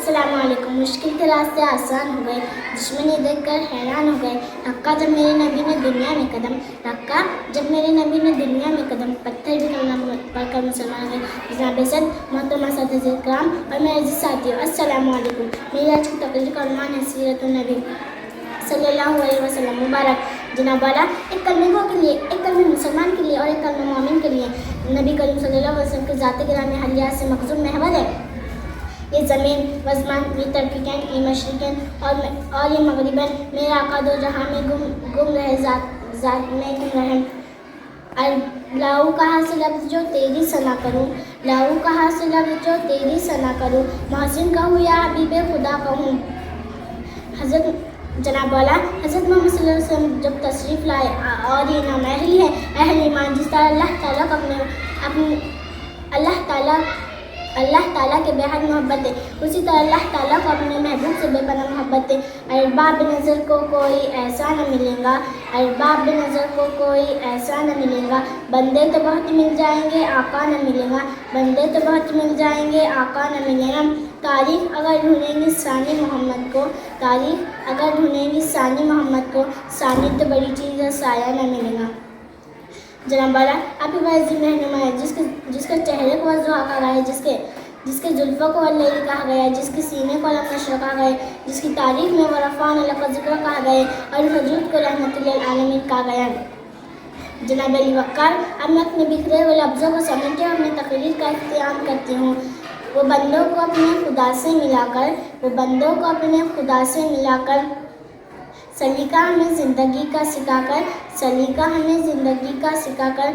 السلام علیکم. مشکل کے راستے آسان ہو گئے, دشمنی دیکھ کر حیران ہو گئے. رکھا جب میرے نبی نے دنیا میں قدم, رکھا جب میرے نبی نے دنیا میں قدم, پتھر بھی کلمہ پڑھ کر مسلمان ہوئے. جناب صد محترمہ اساتذہ کرام اور میرے عزیز ساتھیوں, السلام علیکم. میری آج کی تقریر کا عنوان ہے سیرت النبی صلی اللہ علیہ وسلم مبارک. جناب والا, ایک کلمہ گو کے لیے, ایک کلمہ مسلمان کے لیے اور ایک کلمہ مومن کے لیے نبی کریم صلی اللہ علیہ وسلم کے ذات گرامی حلیات سے مخزون محور ہے. یہ زمین و زمان, یہ ترکین, یہ مشرقین اور یہ مغربین, میرے آقا دو جہاں میں گم رہے, ذات میں گم رہے. لاؤ کہاں سے لفظ جو تیری ثنا کروں, لاؤ کہاں سے لفظ جو تیری ثنا کروں, محسن کہوں یا حبیب خدا کہوں. حضرت جناب والا, حضرت محمد صلی اللہ علیہ وسلم جب تشریف لائے اور یہ نام اہل ہے, اہل ایمان, جس طرح اللہ تعالیٰ کے بے حد محبت ہے, اسی طرح اللہ تعالیٰ کو اپنے محبوب سے بے پناہ محبت ہے. ارباب نظر کو کوئی ایسا نہ ملے گا, ارباب نظر کو کوئی ایسا نہ ملے گا. بندے تو بہت مل جائیں گے, آقا نہ ملے گا, بندے تو بہت مل جائیں گے, آقا نہ ملے گا. تاریخ اگر ڈھونڈیں گی ثانی محمد کو, تاریخ اگر ڈھونڈیں گی ثانی محمد کو, ثانی تو بڑی چیز ہے, سایہ نہ ملے گا. جناب والا, آپ ہی عظیم رہنما ہے, جس کے چہرے کو وضوحا کہا گیا ہے, جس کے زلفوں کو اللیل کہا گیا ہے, جس کے سینے کو علم کہا گیا ہے, جس کی تاریخ میں ورفعنا لک ذکرک کہا گیا ہے, اور وجود کو رحمت للعالمین کہا گیا ہے. جناب علی وقار, اب میں اپنے بکھرے ہوئے لفظوں کو سمیٹے اپنی تقریر کا اختتام کرتی ہوں. وہ بندوں کو اپنے خدا سے ملا کر, سلیقہ ہمیں زندگی کا سکھا کر,